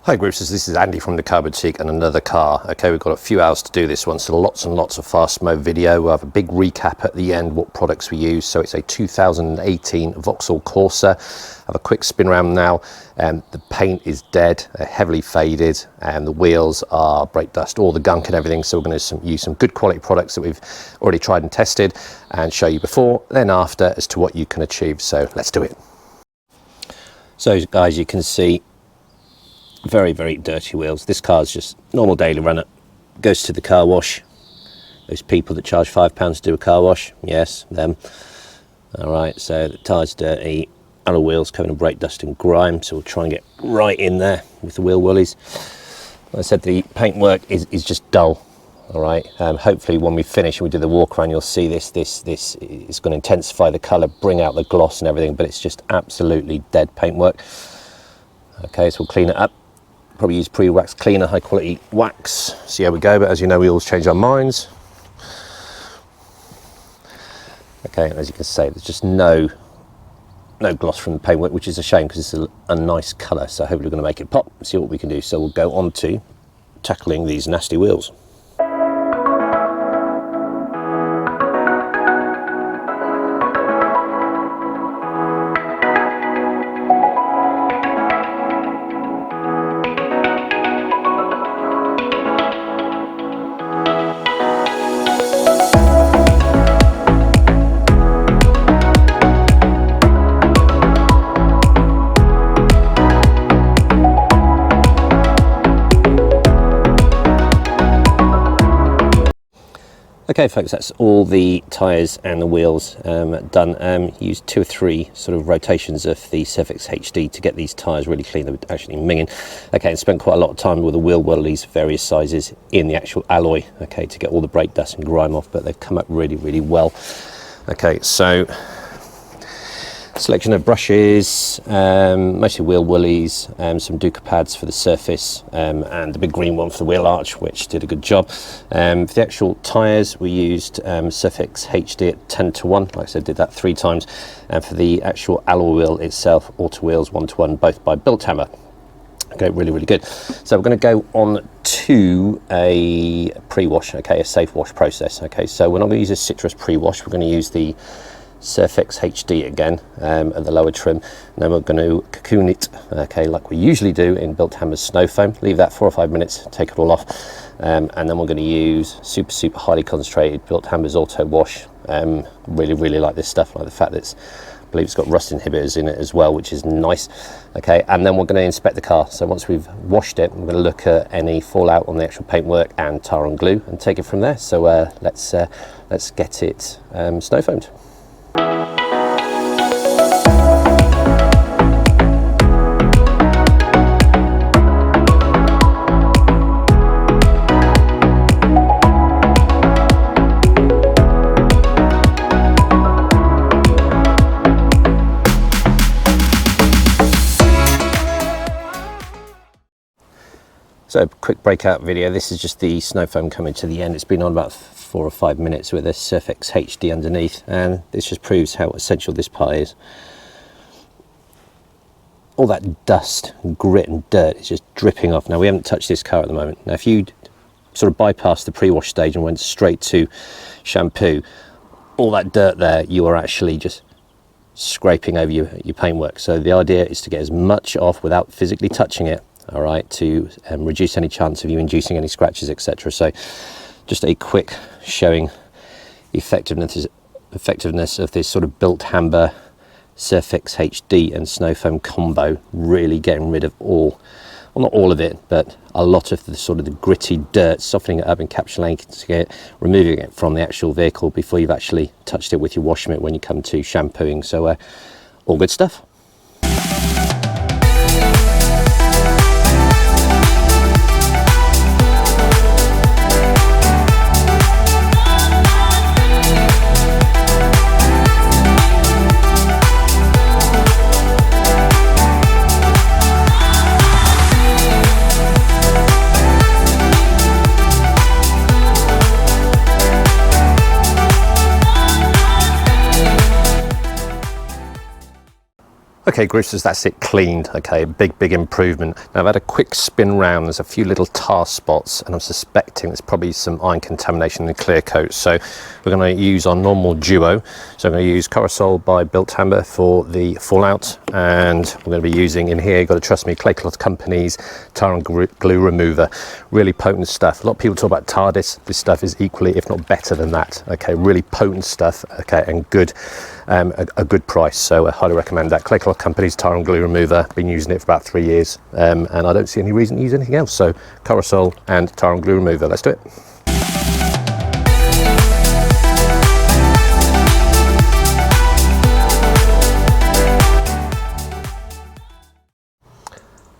Hi Groupers, this is Andy from the Car Boutique and another car. Okay, we've got a few hours to do this one, so lots and lots of fast mode video. We'll have a big recap at the end, what products we use. So it's a 2018 Vauxhall Corsa. Have a quick spin around now. The paint is dead, heavily faded, and the wheels are brake dust, all the gunk and everything. So we're going to use some good quality products that we've already tried and tested and show you before, then after as to what you can achieve. So let's do it. So guys, you can see very, very dirty wheels. This car's just normal daily runner. Goes to the car wash. Those people that charge £5 to do a car wash, yes, them. All right, so the tyre's dirty, alloy wheels covered in brake dust and grime, so we'll try and get right in there with the wheel woolies. Like I said, the paintwork is just dull. All right, hopefully when we finish and we do the walk around, you'll see this is going to intensify the colour, bring out the gloss and everything, but it's just absolutely dead paintwork. Okay, so we'll clean it up. Probably use pre-wax cleaner, high quality wax. See how we go, but as you know, we always change our minds. Okay, as you can see, there's just no gloss from the paintwork, which is a shame because it's a nice colour. So hopefully we're going to make it pop and see what we can do. So we'll go on to tackling these nasty wheels. Okay folks, that's all the tyres and the wheels done. Used 2 or 3 sort of rotations of the Surfex HD to get these tyres really clean. They were actually minging. Okay, and spent quite a lot of time with the wheel woolies, various sizes, in the actual alloy, okay, to get all the brake dust and grime off, but they've come up really, really well. Okay, so selection of brushes, mostly wheel woolies, some Decon pads for the surface, and the big green one for the wheel arch, which did a good job. For the actual tyres, we used Surfex HD at 10:1. Like I said, did that 3 times. And for the actual alloy wheel itself, auto wheels 1:1, both by Bilt Hamber. Okay, really, really good. So we're going to go on to a pre-wash, okay, a safe wash process. Okay, so we're not going to use a citrus pre-wash. We're going to use the Surfex HD again at the lower trim, and then we're going to cocoon it, okay, like we usually do in Bilt Hamber's snow foam. Leave that 4 or 5 minutes, take it all off, and then we're going to use super highly concentrated Bilt Hamber's auto wash. Really like this stuff. Like the fact that I believe it's got rust inhibitors in it as well, which is nice. Okay, and then we're going to inspect the car. So once we've washed it, we're going to look at any fallout on the actual paintwork and tar and glue and take it from there. So let's get it snow foamed. So quick breakout video. This is just the snow foam coming to the end. It's been on about 4 or 5 minutes with a Surfex HD underneath, and this just proves how essential this part is. All that dust and grit and dirt is just dripping off. Now we haven't touched this car at the moment. Now if you sort of bypassed the pre-wash stage and went straight to shampoo, all that dirt there, you are actually just scraping over your paintwork. So the idea is to get as much off without physically touching it, all right, to reduce any chance of you inducing any scratches, etc. So just a quick showing the effectiveness of this sort of Bilt Hamber Surfex HD and snow foam combo, really getting rid of all, well, not all of it, but a lot of the sort of the gritty dirt, softening it up, encapsulating it, removing it from the actual vehicle before you've actually touched it with your wash mitt when you come to shampooing. So all good stuff. Okay, Groosters, that's it cleaned. Okay, big improvement. Now I've had a quick spin round. There's a few little tar spots, and I'm suspecting there's probably some iron contamination in the clear coat. So we're going to use our normal duo. So I'm going to use Korrosol by Bilt Hamber for the fallout, and we're going to be using in here, you've got to trust me, Clay Cloth Company's tar and glue remover. Really potent stuff. A lot of people talk about TARDIS. This stuff is equally, if not better than that. Okay, really potent stuff. Okay, and good. A good price, so I highly recommend that. Clay Cloth Company's tar and glue remover, been using it for about 3 years, and I don't see any reason to use anything else. So Korrosol and tar and glue remover, let's do it.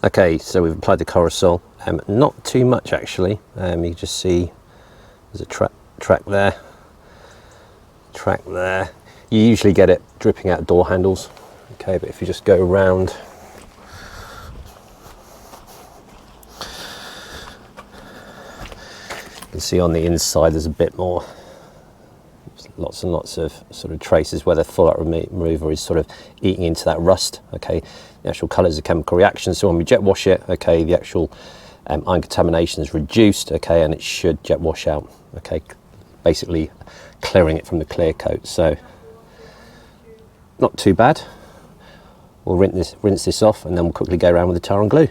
Okay, so we've applied the Korrosol, not too much actually. You can just see there's a track there. You usually get it dripping out door handles, okay, but if you just go around, you can see on the inside there's a bit more, lots and lots of sort of traces where the fallout remover is sort of eating into that rust. Okay, the actual colour is a chemical reaction, so when we jet wash it, okay, the actual iron contamination is reduced, okay, and it should jet wash out, okay, basically clearing it from the clear coat. So not too bad. We'll rinse this off, and then we'll quickly go around with the tar and glue.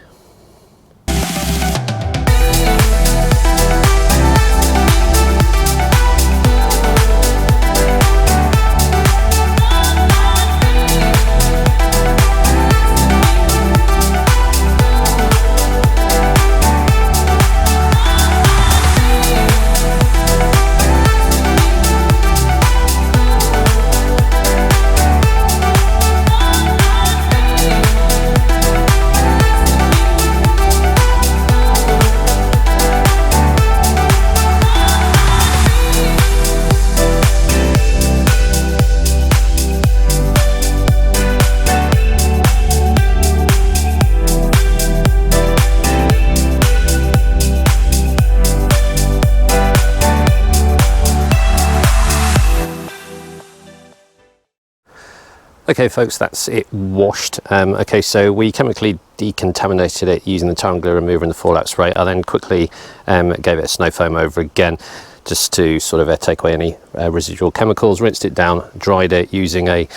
Okay folks, that's it washed. Okay, so we chemically decontaminated it using the tar and glue remover and the fallout spray. I then quickly gave it a snow foam over again, just to sort of take away any residual chemicals, rinsed it down, dried it using a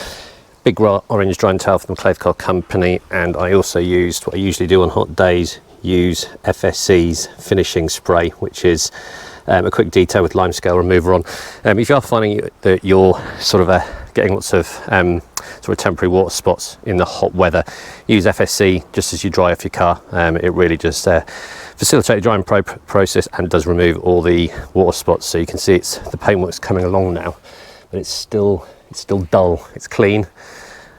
big orange drying towel from the Clay Cloth Company, and I also used what I usually do on hot days, use FSC's finishing spray, which is a quick detail with limescale remover on. If you are finding that you're sort of getting lots of sort of temporary water spots in the hot weather, use FSC just as you dry off your car. It really just facilitates the drying process and does remove all the water spots. So you can see it's the paintwork's coming along now, but it's still dull. It's clean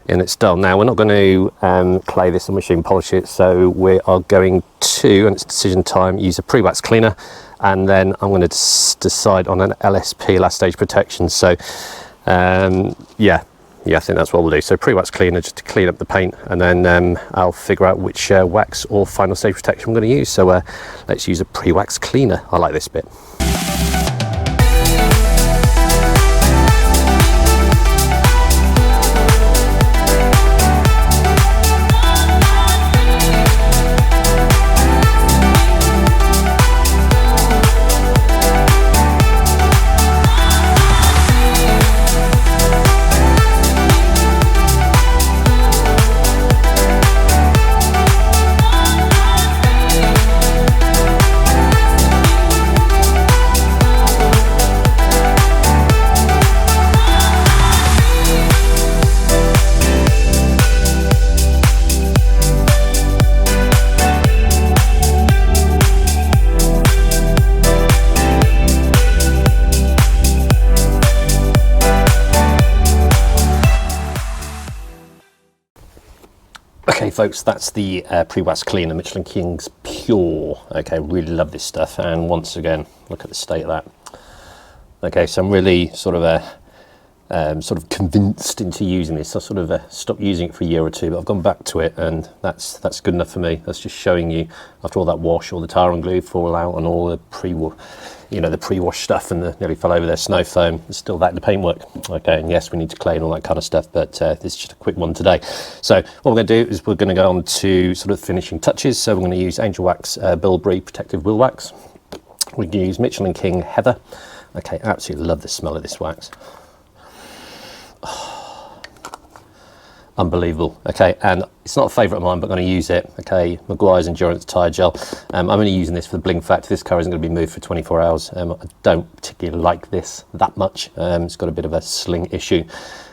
and it's dull. Now we're not going to clay this and machine polish it, so we are going to, and it's decision time, use a pre-wax cleaner, and then I'm going to decide on an LSP, last stage protection. So yeah, I think that's what we'll do. So pre-wax cleaner just to clean up the paint, and then I'll figure out which wax or final stage protection I'm going to use. So let's use a pre-wax cleaner. I like this bit. Okay folks, that's the pre-wax cleaner, Michelin King's Pure. Okay, really love this stuff, and once again, look at the state of that. Okay, so I'm really sort of sort of convinced into using this. I sort of stopped using it for a year or two, but I've gone back to it, and that's good enough for me. That's just showing you, after all that wash, all the tar and glue fall out, and all the pre-wash stuff, and the nearly fell over there snow foam. There's still that in the paintwork. Okay, and yes, we need to clay and all that kind of stuff, but this is just a quick one today. So what we're going to do is we're going to go on to sort of finishing touches. So we're going to use Angel Wax Bilberry Protective Wheel Wax. We can use Mitchell & King Heather. Okay, absolutely love the smell of this wax. Unbelievable. Okay, and it's not a favourite of mine, but I'm going to use it. Okay, Maguire's Endurance Tyre Gel. I'm only using this for the bling factor. This car isn't going to be moved for 24 hours. I don't particularly like this that much. It's got a bit of a sling issue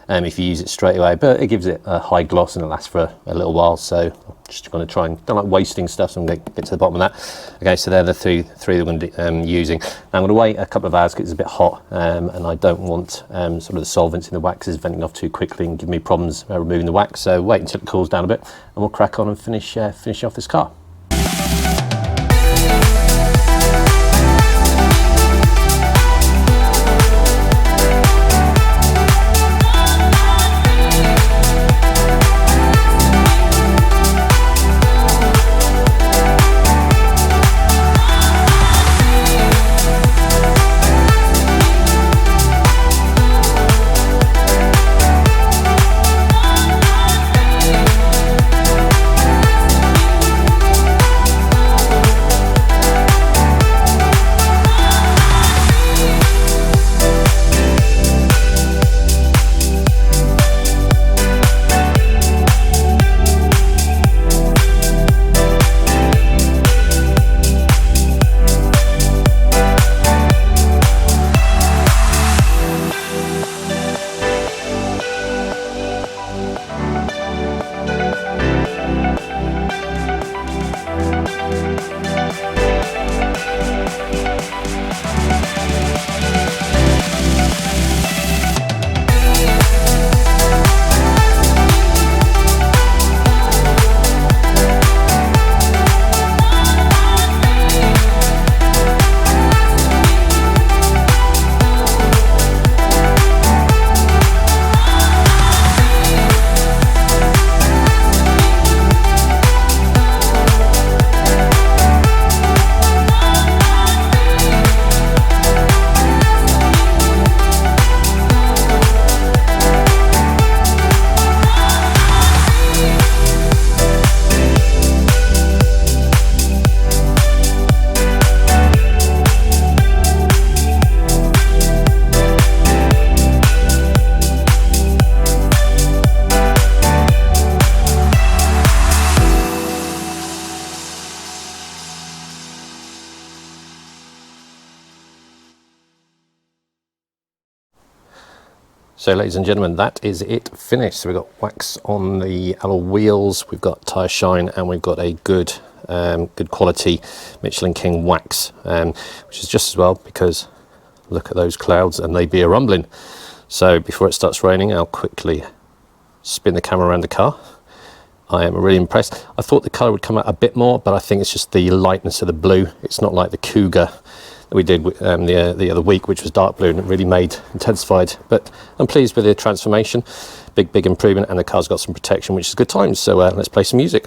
if you use it straight away, but it gives it a high gloss and it lasts for a little while. So I'm just going to try and, don't like wasting stuff, so I'm going to get to the bottom of that. Okay, so they're the three that I'm going to be using. Now I'm going to wait a couple of hours because it's a bit hot, and I don't want sort of the solvents in the waxes venting off too quickly and give me problems removing the wax. So wait until it cools down a bit, and we'll crack on and finish off this car. So ladies and gentlemen, that is it finished. So we've got wax on the alloy wheels, we've got tyre shine, and we've got a good quality Mitchell & King wax, which is just as well, because look at those clouds and they be a rumbling. So before it starts raining, I'll quickly spin the camera around the car. I am really impressed. I thought the colour would come out a bit more, but I think it's just the lightness of the blue. It's not like the Cougar that we did the other week, which was dark blue, and it really intensified. But I'm pleased with the transformation. Big improvement, and the car's got some protection, which is good times. So let's play some music.